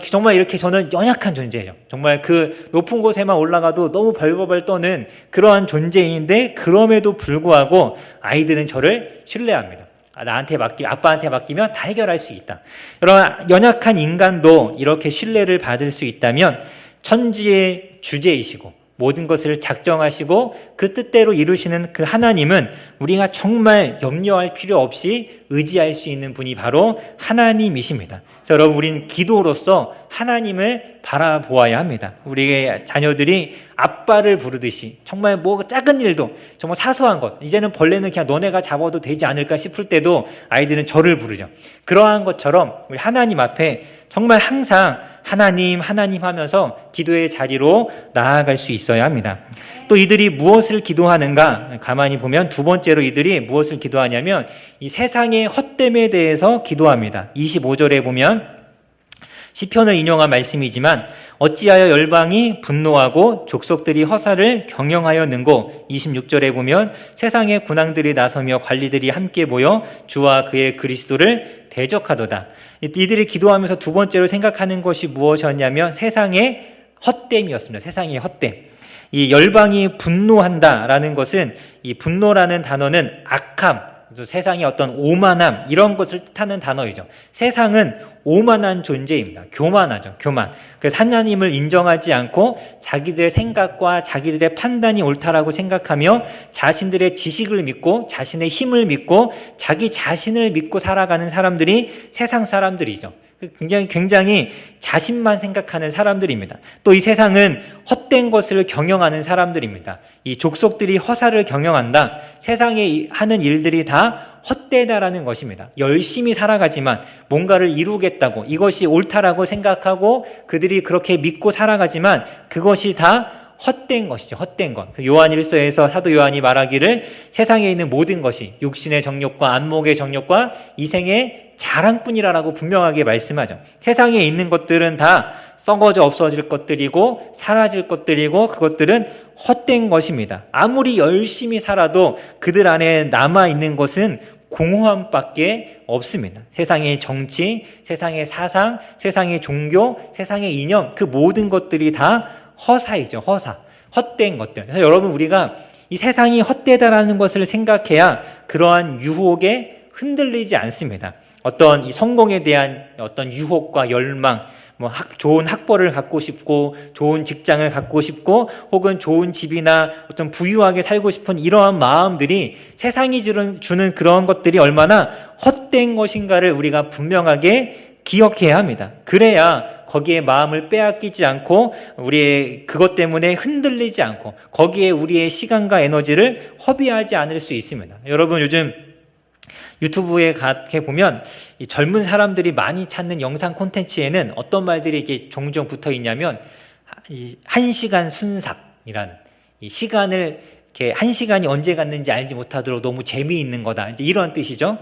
정말 이렇게 저는 연약한 존재죠. 정말 그 높은 곳에만 올라가도 너무 벌벌벌 떠는 그러한 존재인데, 그럼에도 불구하고 아이들은 저를 신뢰합니다. 아빠한테 맡기면 다 해결할 수 있다. 이런 연약한 인간도 이렇게 신뢰를 받을 수 있다면, 천지의 주제이시고 모든 것을 작정하시고 그 뜻대로 이루시는 그 하나님은 우리가 정말 염려할 필요 없이 의지할 수 있는 분이 바로 하나님이십니다. 그래서 여러분, 우리는 기도로서 하나님을 바라보아야 합니다. 우리의 자녀들이 아빠를 부르듯이 정말 뭐 작은 일도, 정말 사소한 것, 이제는 벌레는 그냥 너네가 잡아도 되지 않을까 싶을 때도 아이들은 저를 부르죠. 그러한 것처럼 우리 하나님 앞에 정말 항상 하나님 하면서 기도의 자리로 나아갈 수 있어야 합니다. 또 이들이 무엇을 기도하는가? 가만히 보면 두 번째로 이들이 무엇을 기도하냐면 이 세상의 헛됨에 대해서 기도합니다. 25절에 보면 시편을 인용한 말씀이지만, 어찌하여 열방이 분노하고 족속들이 허사를 경영하였는고, 26절에 보면 세상의 군왕들이 나서며 관리들이 함께 모여 주와 그의 그리스도를 대적하도다. 이들이 기도하면서 두 번째로 생각하는 것이 무엇이었냐면 세상의 헛됨이었습니다. 세상의 헛됨. 이 열방이 분노한다라는 것은, 이 분노라는 단어는 악함, 세상의 어떤 오만함, 이런 것을 뜻하는 단어이죠. 세상은 오만한 존재입니다. 교만하죠. 교만. 그래서 하나님을 인정하지 않고 자기들의 생각과 자기들의 판단이 옳다라고 생각하며 자신들의 지식을 믿고 자신의 힘을 믿고 자기 자신을 믿고 살아가는 사람들이 세상 사람들이죠. 굉장히 자신만 생각하는 사람들입니다. 또 이 세상은 헛된 것을 경영하는 사람들입니다. 이 족속들이 허사를 경영한다. 세상에 하는 일들이 다 헛되다라는 것입니다. 열심히 살아가지만 뭔가를 이루겠다고, 이것이 옳다라고 생각하고 그들이 그렇게 믿고 살아가지만 그것이 다 헛된 것이죠. 헛된 것. 요한 1서에서 사도 요한이 말하기를 세상에 있는 모든 것이 육신의 정욕과 안목의 정욕과 이생의 자랑뿐이라고 분명하게 말씀하죠. 세상에 있는 것들은 다 썩어져 없어질 것들이고 사라질 것들이고 그것들은 헛된 것입니다. 아무리 열심히 살아도 그들 안에 남아있는 것은 공허함밖에 없습니다. 세상의 정치, 세상의 사상, 세상의 종교, 세상의 이념, 그 모든 것들이 다 허사이죠. 허사. 헛된 것들. 그래서 여러분, 우리가 이 세상이 헛되다라는 것을 생각해야 그러한 유혹에 흔들리지 않습니다. 어떤 이 성공에 대한 어떤 유혹과 열망, 좋은 학벌을 갖고 싶고, 좋은 직장을 갖고 싶고, 혹은 좋은 집이나 어떤 부유하게 살고 싶은 이러한 마음들이 세상이 주는 그런 것들이 얼마나 헛된 것인가를 우리가 분명하게 기억해야 합니다. 그래야 거기에 마음을 빼앗기지 않고 우리의 그것 때문에 흔들리지 않고 거기에 우리의 시간과 에너지를 허비하지 않을 수 있습니다. 여러분, 요즘 유튜브에 가게 보면 이 젊은 사람들이 많이 찾는 영상 콘텐츠에는 어떤 말들이 이렇게 종종 붙어 있냐면, 이 1시간 순삭이라는, 이 시간을 이렇게 1시간이 언제 갔는지 알지 못하도록 너무 재미있는 거다, 이제 이런 뜻이죠.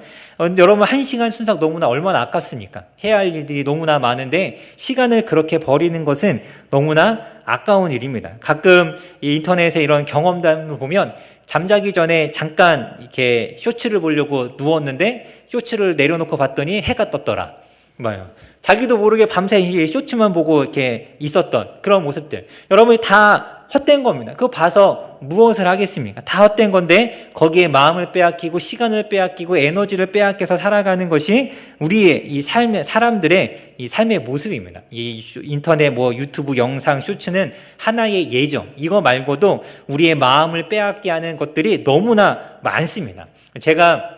여러분, 1시간 순삭 너무나 얼마나 아깝습니까? 해야 할 일들이 너무나 많은데 시간을 그렇게 버리는 것은 너무나 아까운 일입니다. 가끔 이 인터넷에 이런 경험담을 보면 잠자기 전에 잠깐 이렇게 쇼츠를 보려고 누웠는데 쇼츠를 내려놓고 봤더니 해가 떴더라. 봐요. 자기도 모르게 밤새 쇼츠만 보고 이렇게 있었던 그런 모습들. 여러분이 다 헛된 겁니다. 그거 봐서 무엇을 하겠습니까? 다 헛된 건데 거기에 마음을 빼앗기고 시간을 빼앗기고 에너지를 빼앗겨서 살아가는 것이 우리의 이 삶의 사람들의 이 삶의 모습입니다. 이 인터넷 유튜브 영상 쇼츠는 하나의 예정. 이거 말고도 우리의 마음을 빼앗게 하는 것들이 너무나 많습니다. 제가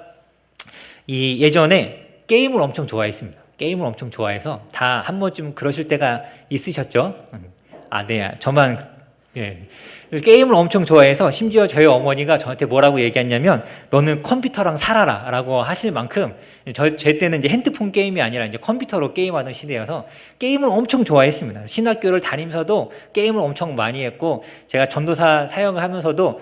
이 예전에 게임을 엄청 좋아했습니다. 게임을 엄청 좋아해서 다 한 번쯤 그러실 때가 있으셨죠? 네, 저만. 예. 게임을 엄청 좋아해서 심지어 저희 어머니가 저한테 뭐라고 얘기했냐면 너는 컴퓨터랑 살아라 라고 하실 만큼 제 때는 이제 핸드폰 게임이 아니라 이제 컴퓨터로 게임하는 시대여서 게임을 엄청 좋아했습니다. 신학교를 다니면서도 게임을 엄청 많이 했고 제가 전도사 사역을 하면서도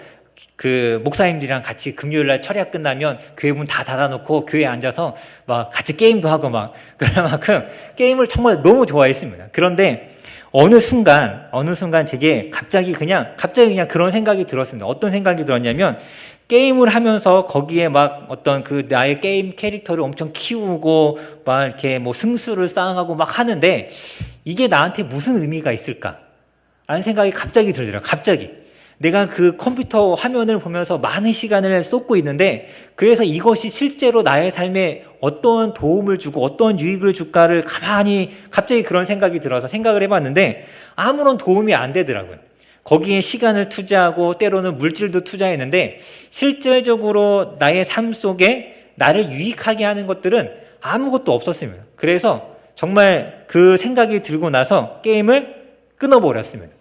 그 목사님들이랑 같이 금요일날 철야 끝나면 교회 문 다 닫아놓고 교회에 앉아서 막 같이 게임도 하고 막 그럴 만큼 게임을 정말 너무 좋아했습니다. 그런데 어느 순간 제게 갑자기 그냥 그런 생각이 들었습니다. 어떤 생각이 들었냐면 게임을 하면서 거기에 막 어떤 그 나의 게임 캐릭터를 엄청 키우고 막 이렇게 승수를 쌓아가고 막 하는데 이게 나한테 무슨 의미가 있을까? 라는 생각이 갑자기 들더라고요. 갑자기. 내가 그 컴퓨터 화면을 보면서 많은 시간을 쏟고 있는데 그래서 이것이 실제로 나의 삶에 어떤 도움을 주고 어떤 유익을 줄까를 갑자기 그런 생각이 들어서 생각을 해봤는데 아무런 도움이 안 되더라고요. 거기에 시간을 투자하고 때로는 물질도 투자했는데 실질적으로 나의 삶 속에 나를 유익하게 하는 것들은 아무것도 없었습니다. 그래서 정말 그 생각이 들고 나서 게임을 끊어버렸습니다.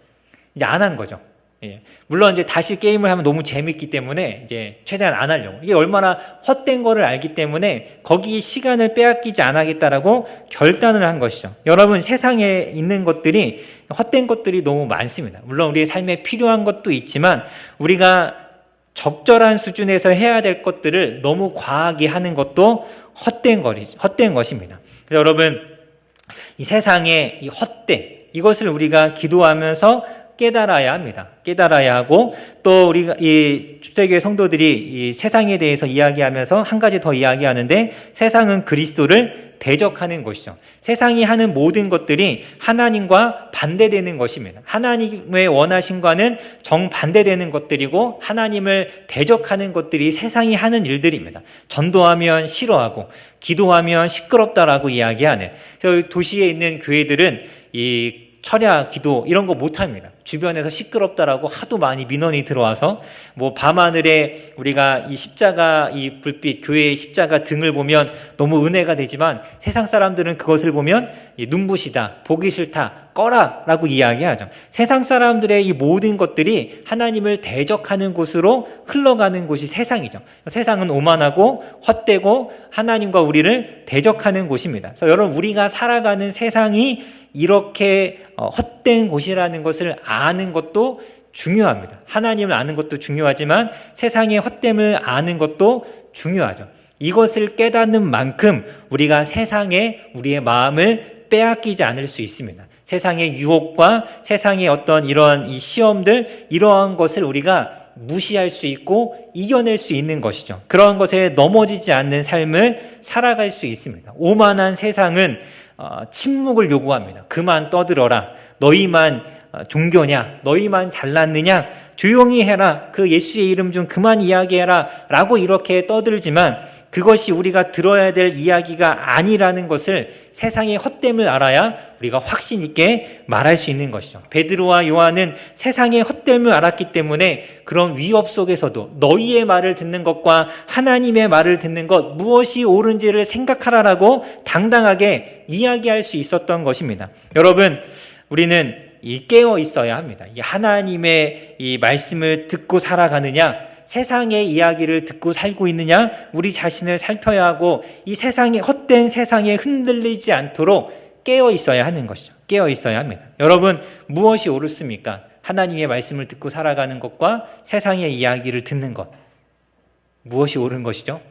이제 안 한 거죠. 예. 물론 이제 다시 게임을 하면 너무 재밌기 때문에 이제 최대한 안 하려고. 이게 얼마나 헛된 거를 알기 때문에 거기 시간을 빼앗기지 않겠다라고 결단을 한 것이죠. 여러분 세상에 있는 것들이 헛된 것들이 너무 많습니다. 물론 우리의 삶에 필요한 것도 있지만 우리가 적절한 수준에서 해야 될 것들을 너무 과하게 하는 것도 헛된 것입니다. 그래서 여러분 이 세상의 이 헛된 이것을 우리가 기도하면서 깨달아야 합니다. 깨달아야 하고 또 우리가 이 출애교회 성도들이 이 세상에 대해서 이야기하면서 한 가지 더 이야기하는데 세상은 그리스도를 대적하는 것이죠. 세상이 하는 모든 것들이 하나님과 반대되는 것입니다. 하나님의 원하심과는 정반대되는 것들이고 하나님을 대적하는 것들이 세상이 하는 일들입니다. 전도하면 싫어하고 기도하면 시끄럽다라고 이야기하는 도시에 있는 교회들은 이 철야, 기도 이런 거 못합니다. 주변에서 시끄럽다라고 하도 많이 민원이 들어와서 밤하늘에 우리가 이 십자가 이 불빛 교회의 십자가 등을 보면 너무 은혜가 되지만 세상 사람들은 그것을 보면 눈부시다, 보기 싫다, 꺼라 라고 이야기하죠. 세상 사람들의 이 모든 것들이 하나님을 대적하는 곳으로 흘러가는 곳이 세상이죠. 세상은 오만하고 헛되고 하나님과 우리를 대적하는 곳입니다. 그래서 여러분 우리가 살아가는 세상이 이렇게 헛된 곳이라는 것을 아는 것도 중요합니다. 하나님을 아는 것도 중요하지만 세상의 헛됨을 아는 것도 중요하죠. 이것을 깨닫는 만큼 우리가 세상에 우리의 마음을 빼앗기지 않을 수 있습니다. 세상의 유혹과 세상의 어떤 이러한 이 시험들 이러한 것을 우리가 무시할 수 있고 이겨낼 수 있는 것이죠. 그러한 것에 넘어지지 않는 삶을 살아갈 수 있습니다. 오만한 세상은 침묵을 요구합니다. 그만 떠들어라. 너희만 종교냐? 너희만 잘났느냐? 조용히 해라. 그 예수의 이름 좀 그만 이야기해라. 라고 이렇게 떠들지만 그것이 우리가 들어야 될 이야기가 아니라는 것을 세상의 헛됨을 알아야 우리가 확신 있게 말할 수 있는 것이죠. 베드로와 요한은 세상의 헛됨을 알았기 때문에 그런 위협 속에서도 너희의 말을 듣는 것과 하나님의 말을 듣는 것 무엇이 옳은지를 생각하라라고 당당하게 이야기할 수 있었던 것입니다. 여러분 우리는 깨어 있어야 합니다. 이 하나님의 이 말씀을 듣고 살아가느냐 세상의 이야기를 듣고 살고 있느냐 우리 자신을 살펴야 하고 이 세상에 헛된 세상에 흔들리지 않도록 깨어 있어야 하는 것이죠. 깨어 있어야 합니다. 여러분 무엇이 옳습니까? 하나님의 말씀을 듣고 살아가는 것과 세상의 이야기를 듣는 것 무엇이 옳은 것이죠?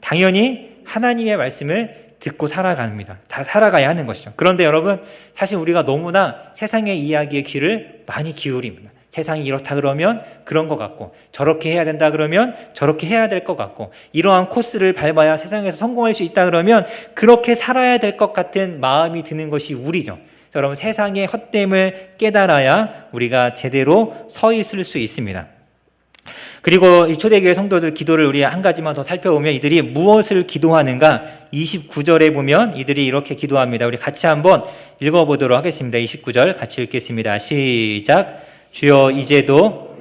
당연히 하나님의 말씀을 듣고 살아갑니다. 다 살아가야 하는 것이죠. 그런데 여러분, 사실 우리가 너무나 세상의 이야기에 귀를 많이 기울입니다. 세상이 이렇다 그러면 그런 것 같고, 저렇게 해야 된다 그러면 저렇게 해야 될 것 같고, 이러한 코스를 밟아야 세상에서 성공할 수 있다 그러면 그렇게 살아야 될 것 같은 마음이 드는 것이 우리죠. 여러분, 세상의 헛됨을 깨달아야 우리가 제대로 서 있을 수 있습니다. 그리고 이 초대교회 성도들 기도를 우리 한 가지만 더 살펴보면 이들이 무엇을 기도하는가? 29절에 보면 이들이 이렇게 기도합니다. 우리 같이 한번 읽어보도록 하겠습니다. 29절 같이 읽겠습니다. 시작. 주여, 이제도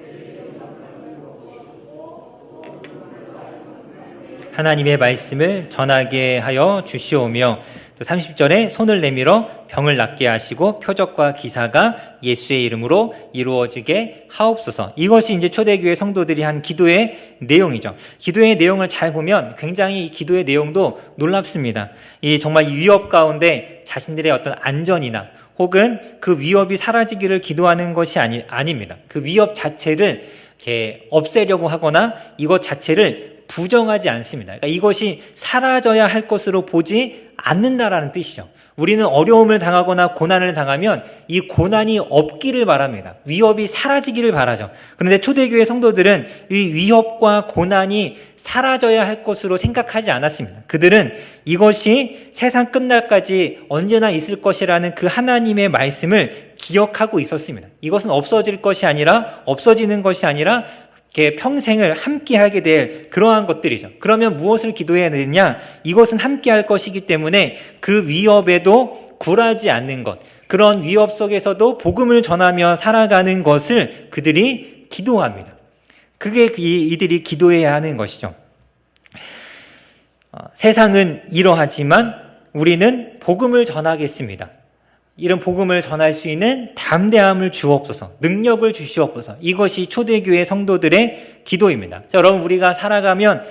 하나님의 말씀을 전하게 하여 주시오며, 또 30절에 손을 내밀어 병을 낫게 하시고 표적과 기사가 예수의 이름으로 이루어지게 하옵소서. 이것이 이제 초대교회 성도들이 한 기도의 내용이죠. 기도의 내용을 잘 보면 굉장히 이 기도의 내용도 놀랍습니다. 이 정말 위협 가운데 자신들의 어떤 안전이나 혹은 그 위협이 사라지기를 기도하는 것이 아닙니다. 그 위협 자체를 이렇게 없애려고 하거나 이것 자체를 부정하지 않습니다. 그러니까 이것이 사라져야 할 것으로 보지 않는다라는 뜻이죠. 우리는 어려움을 당하거나 고난을 당하면 이 고난이 없기를 바랍니다. 위협이 사라지기를 바라죠. 그런데 초대교회 성도들은 이 위협과 고난이 사라져야 할 것으로 생각하지 않았습니다. 그들은 이것이 세상 끝날까지 언제나 있을 것이라는 그 하나님의 말씀을 기억하고 있었습니다. 이것은 없어지는 것이 아니라 이렇게 평생을 함께하게 될 그러한 것들이죠. 그러면 무엇을 기도해야 되느냐? 이것은 함께할 것이기 때문에 그 위협에도 굴하지 않는 것, 그런 위협 속에서도 복음을 전하며 살아가는 것을 그들이 기도합니다. 그게 이들이 기도해야 하는 것이죠. 세상은 이러하지만 우리는 복음을 전하겠습니다. 이런 복음을 전할 수 있는 담대함을 주옵소서, 능력을 주시옵소서. 이것이 초대교회 성도들의 기도입니다. 자, 여러분, 우리가 살아가면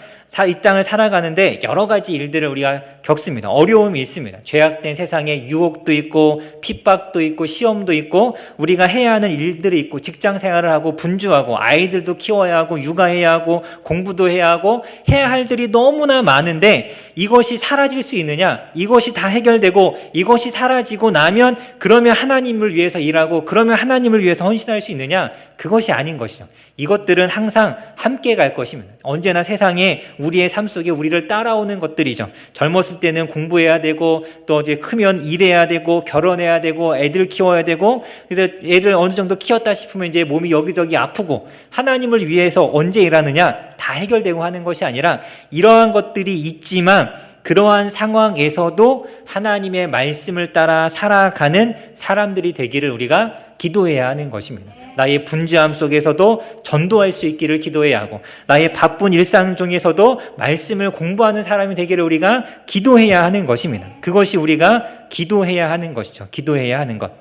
이 땅을 살아가는데 여러 가지 일들을 우리가 겪습니다. 어려움이 있습니다. 죄악된 세상에 유혹도 있고 핍박도 있고 시험도 있고 우리가 해야 하는 일들이 있고 직장 생활을 하고 분주하고 아이들도 키워야 하고 육아해야 하고 공부도 해야 하고 해야 할 일들이 너무나 많은데 이것이 사라질 수 있느냐? 이것이 다 해결되고 이것이 사라지고 나면 그러면 하나님을 위해서 일하고 그러면 하나님을 위해서 헌신할 수 있느냐? 그것이 아닌 것이죠. 이것들은 항상 함께 갈 것입니다. 언제나 세상에 우리의 삶 속에 우리를 따라오는 것들이죠. 젊었을 때는 공부해야 되고 또 이제 크면 일해야 되고 결혼해야 되고 애들 키워야 되고 그래서 애들 어느 정도 키웠다 싶으면 이제 몸이 여기저기 아프고 하나님을 위해서 언제 일하느냐? 다 해결되고 하는 것이 아니라 이러한 것들이 있지만 그러한 상황에서도 하나님의 말씀을 따라 살아가는 사람들이 되기를 우리가 기도해야 하는 것입니다. 나의 분주함 속에서도 전도할 수 있기를 기도해야 하고 나의 바쁜 일상 중에서도 말씀을 공부하는 사람이 되기를 우리가 기도해야 하는 것입니다. 그것이 우리가 기도해야 하는 것이죠. 기도해야 하는 것.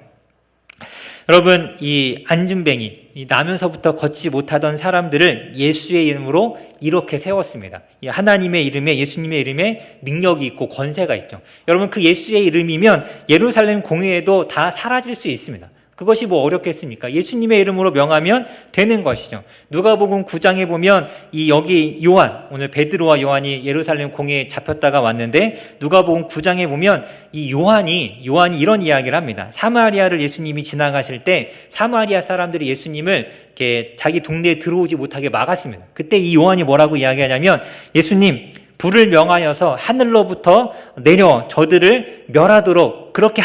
여러분, 이 안진뱅이, 나면서부터 걷지 못하던 사람들을 예수의 이름으로 이렇게 세웠습니다. 하나님의 이름에, 예수님의 이름에 능력이 있고 권세가 있죠. 여러분, 그 예수의 이름이면 예루살렘 공회에도 다 사라질 수 있습니다. 그것이 뭐 어렵겠습니까? 예수님의 이름으로 명하면 되는 것이죠. 누가복음 9장에 보면 여기 요한, 오늘 베드로와 요한이 예루살렘 공회에 잡혔다가 왔는데 누가복음 9장에 보면 이 요한이 이런 이야기를 합니다. 사마리아를 예수님이 지나가실 때 사마리아 사람들이 예수님을 이렇게 자기 동네에 들어오지 못하게 막았습니다. 그때 이 요한이 뭐라고 이야기하냐면 예수님, 불을 명하여서 하늘로부터 내려 저들을 멸하도록 그렇게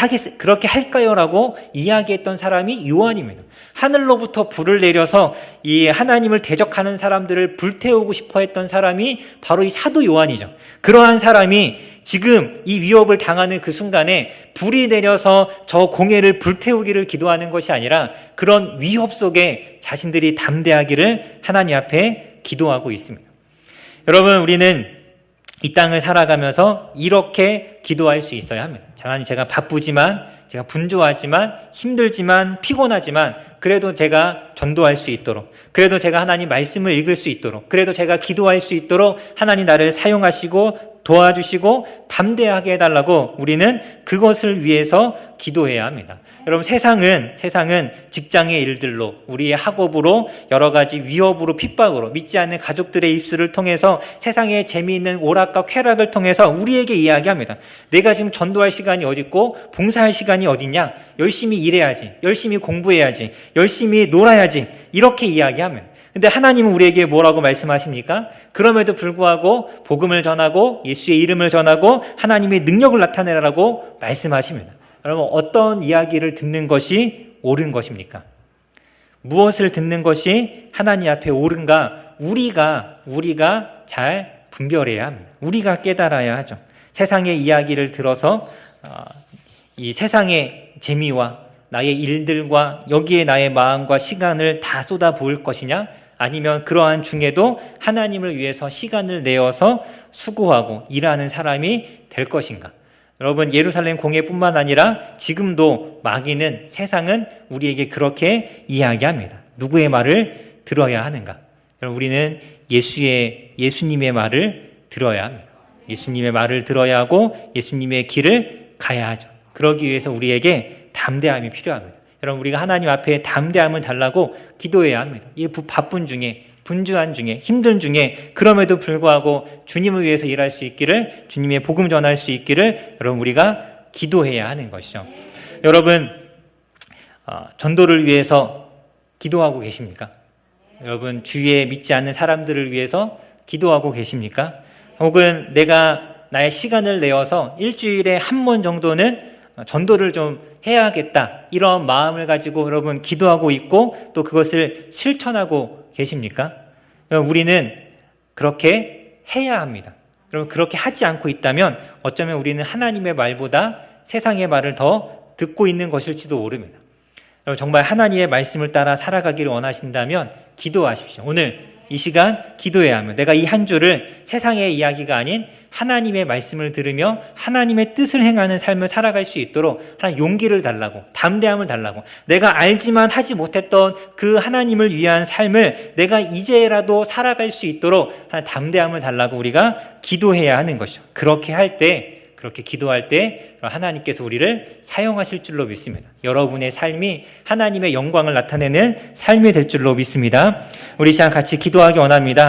할까요? 라고 이야기했던 사람이 요한입니다. 하늘로부터 불을 내려서 이 하나님을 대적하는 사람들을 불태우고 싶어 했던 사람이 바로 이 사도 요한이죠. 그러한 사람이 지금 이 위협을 당하는 그 순간에 불이 내려서 저 공회를 불태우기를 기도하는 것이 아니라 그런 위협 속에 자신들이 담대하기를 하나님 앞에 기도하고 있습니다. 여러분, 우리는 이 땅을 살아가면서 이렇게 기도할 수 있어야 합니다. 제가 바쁘지만, 제가 분주하지만, 힘들지만, 피곤하지만, 그래도 제가 전도할 수 있도록, 그래도 제가 하나님 말씀을 읽을 수 있도록, 그래도 제가 기도할 수 있도록 하나님 나를 사용하시고 도와주시고 담대하게 해달라고 우리는 그것을 위해서 기도해야 합니다. 여러분, 세상은 직장의 일들로, 우리의 학업으로, 여러 가지 위협으로, 핍박으로, 믿지 않는 가족들의 입술을 통해서, 세상의 재미있는 오락과 쾌락을 통해서 우리에게 이야기합니다. 내가 지금 전도할 시간이 어디 있고 봉사할 시간이 어딨냐? 열심히 일해야지, 열심히 공부해야지, 열심히 놀아야지, 이렇게 이야기하면. 근데 하나님은 우리에게 뭐라고 말씀하십니까? 그럼에도 불구하고 복음을 전하고 예수의 이름을 전하고 하나님의 능력을 나타내라고 말씀하십니다. 여러분, 어떤 이야기를 듣는 것이 옳은 것입니까? 무엇을 듣는 것이 하나님 앞에 옳은가? 우리가 잘 분별해야 합니다. 우리가 깨달아야 하죠. 세상의 이야기를 들어서 이 세상의 재미와 나의 일들과 여기에 나의 마음과 시간을 다 쏟아부을 것이냐? 아니면 그러한 중에도 하나님을 위해서 시간을 내어서 수고하고 일하는 사람이 될 것인가? 여러분, 예루살렘 공회뿐만 아니라 지금도 마귀는, 세상은 우리에게 그렇게 이야기합니다. 누구의 말을 들어야 하는가? 여러분, 우리는 예수님의 말을 들어야 합니다. 예수님의 말을 들어야 하고 예수님의 길을 가야 하죠. 그러기 위해서 우리에게 담대함이 필요합니다. 여러분, 우리가 하나님 앞에 담대함을 달라고 기도해야 합니다. 이 바쁜 중에, 분주한 중에, 힘든 중에, 그럼에도 불구하고 주님을 위해서 일할 수 있기를, 주님의 복음 전할 수 있기를 여러분, 우리가 기도해야 하는 것이죠. 여러분, 전도를 위해서 기도하고 계십니까? 여러분, 주위에 믿지 않는 사람들을 위해서 기도하고 계십니까? 혹은 내가 나의 시간을 내어서 일주일에 한 번 정도는 전도를 좀 해야겠다, 이런 마음을 가지고 여러분 기도하고 있고 또 그것을 실천하고 계십니까? 우리는 그렇게 해야 합니다. 여러분, 그렇게 하지 않고 있다면 어쩌면 우리는 하나님의 말보다 세상의 말을 더 듣고 있는 것일지도 모릅니다. 여러분, 정말 하나님의 말씀을 따라 살아가기를 원하신다면 기도하십시오. 오늘 이 시간 기도해야 합니다. 내가 이 한 주를 세상의 이야기가 아닌 하나님의 말씀을 들으며 하나님의 뜻을 행하는 삶을 살아갈 수 있도록 하나님 용기를 달라고, 담대함을 달라고, 내가 알지만 하지 못했던 그 하나님을 위한 삶을 내가 이제라도 살아갈 수 있도록 하나님 담대함을 달라고 우리가 기도해야 하는 것이죠. 그렇게 기도할 때 하나님께서 우리를 사용하실 줄로 믿습니다. 여러분의 삶이 하나님의 영광을 나타내는 삶이 될 줄로 믿습니다. 우리 시간 같이 기도하기 원합니다.